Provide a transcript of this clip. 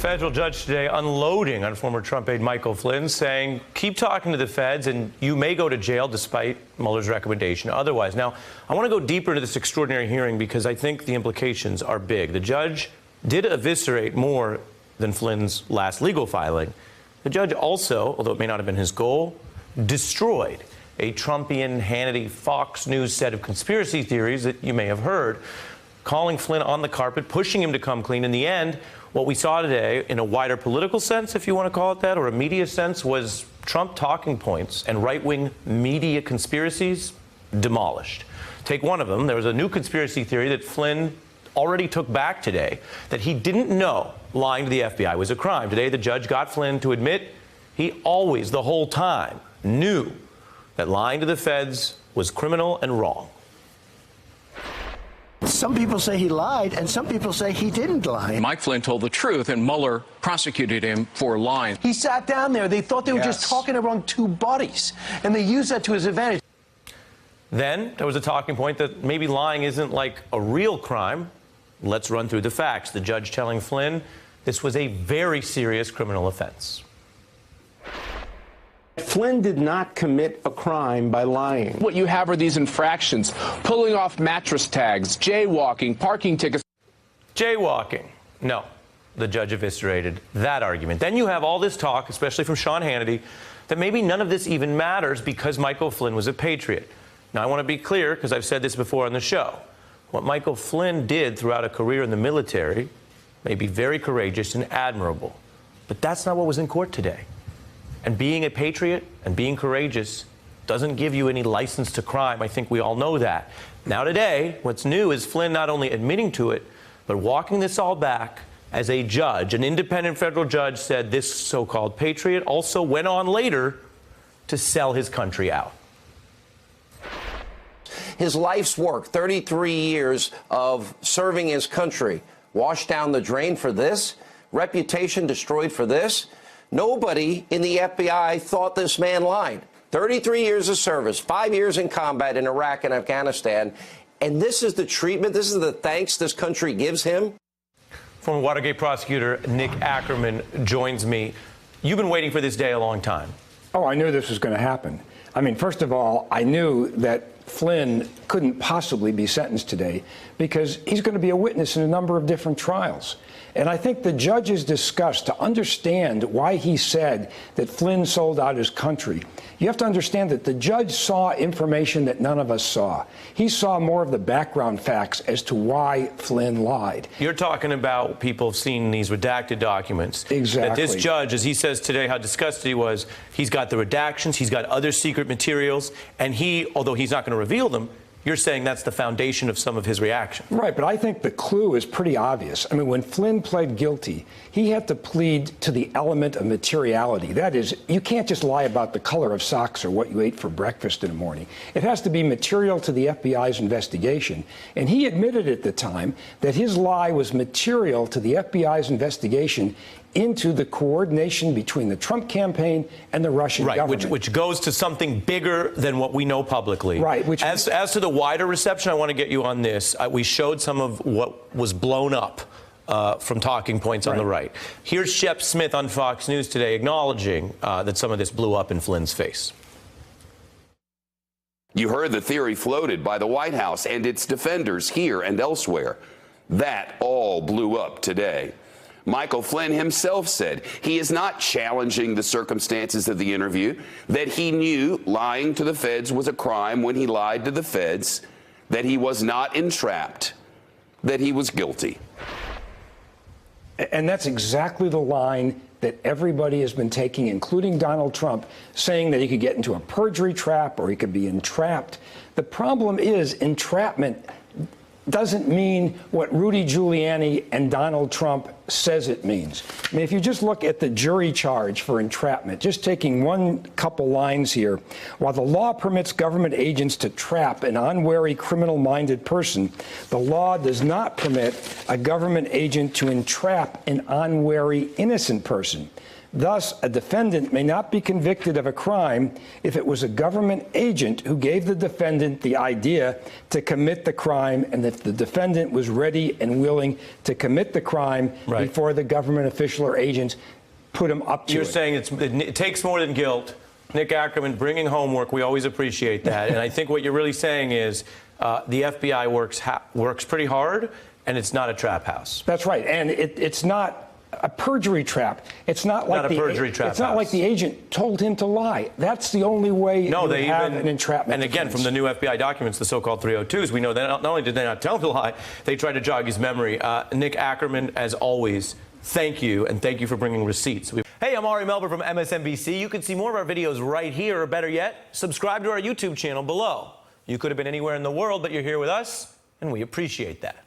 federal judge today unloading on former Trump aide Michael Flynn, saying, keep talking to the feds and you may go to jail despite Mueller's recommendation otherwise. Now, I want to go deeper into this extraordinary hearing because I think the implications are big. The judge did eviscerate more than Flynn's last legal filing. The judge also, although it may not have been his goal, destroyed a Trumpian, Hannity, Fox News set of conspiracy theories that you may have heard, calling Flynn on the carpet, pushing him to come clean. In the end, what we saw today, in a wider political sense, if you want to call it that, or a media sense, was Trump talking points and right-wing media conspiracies demolished. Take one of them. There was a new conspiracy theory that Flynn already took back today, that he didn't know lying to the FBI was a crime. Today, the judge got Flynn to admit he always, the whole time, knew that lying to the feds was criminal and wrong. Some people say he lied, and some people say he didn't lie. Mike Flynn told the truth, and Mueller prosecuted him for lying. He sat down there. They thought they were just talking around two buddies, and they used that to his advantage. Then there was a talking point that maybe lying isn't like a real crime. Let's run through the facts. The judge telling Flynn this was a very serious criminal offense. Flynn did not commit a crime by lying. What you have are these infractions: pulling off mattress tags, jaywalking, parking tickets. Jaywalking. No, the judge eviscerated that argument. Then you have all this talk, especially from Sean Hannity, that maybe none of this even matters because Michael Flynn was a patriot. Now, I want to be clear, because I've said this before on the show. What Michael Flynn did throughout a career in the military may be very courageous and admirable, but that's not what was in court today. And being a patriot and being courageous doesn't give you any license to crime. I think we all know that. Now today, what's new is Flynn not only admitting to it, but walking this all back as a judge. An independent federal judge said this so-called patriot also went on later to sell his country out. His life's work, 33 years of serving his country, washed down the drain for this? Reputation destroyed for this? Nobody in the FBI thought this man lied. 33 years of service, 5 years in combat in Iraq and Afghanistan, and this is the treatment, this is the thanks this country gives him? Former Watergate prosecutor Nick Ackerman joins me. You've been waiting for this day a long time. Oh, I knew this was going to happen. I mean, first of all, I knew that Flynn couldn't possibly be sentenced today because he's going to be a witness in a number of different trials. And I think the judges discussed to understand why he said that Flynn sold out his country. You have to understand that the judge saw information that none of us saw. He saw more of the background facts as to why Flynn lied. You're talking about people have seen these redacted documents. Exactly. That this judge, as he says today, how disgusted he was, he's got the redactions, he's got other secret materials, and he, although he's not going to reveal them, you're saying that's the foundation of some of his reaction. Right, but I think the clue is pretty obvious. I mean, when Flynn pled guilty, he had to plead to the element of materiality. That is, you can't just lie about the color of socks or what you ate for breakfast in the morning. It has to be material to the FBI's investigation. And he admitted at the time that his lie was material to the FBI's investigation into the coordination between the Trump campaign and the Russian government. Which goes to something bigger than what we know publicly. Right. As to the wider reception, I want to get you on this. We showed some of what was blown up from talking points on the right. Here's Shep Smith on Fox News today acknowledging that some of this blew up in Flynn's face. You heard the theory floated by the White House and its defenders here and elsewhere. That all blew up today. Michael Flynn himself said he is not challenging the circumstances of the interview, that he knew lying to the feds was a crime when he lied to the feds, that he was not entrapped, that he was guilty. And that's exactly the line that everybody has been taking, including Donald Trump, saying that he could get into a perjury trap or he could be entrapped. The problem is entrapment doesn't mean what Rudy Giuliani and Donald Trump says it means. I mean, if you just look at the jury charge for entrapment, just taking one couple lines here, while the law permits government agents to trap an unwary criminal-minded person, the law does not permit a government agent to entrap an unwary innocent person. Thus, a defendant may not be convicted of a crime if it was a government agent who gave the defendant the idea to commit the crime, and if the defendant was ready and willing to commit the crime Right. before the government official or agents put him up to You're it. saying it takes more than guilt. Nick Ackerman, bringing homework, we always appreciate that. And I think what you're really saying is the FBI works pretty hard, and it's not a trap house. That's right, and it's not a perjury trap. It's not like Not a perjury trap It's not house. like the agent told him to lie. That's the only way No, you they have even an entrapment. And again, defense. from the new FBI documents, the so-called 302s, we know that not only did they not tell him to lie, they tried to jog his memory. Nick Ackerman, as always, thank you, and thank you for bringing receipts. Hey, I'm Ari Melber from MSNBC. You can see more of our videos right here, or better yet, subscribe to our YouTube channel below. You could have been anywhere in the world, but you're here with us, and we appreciate that.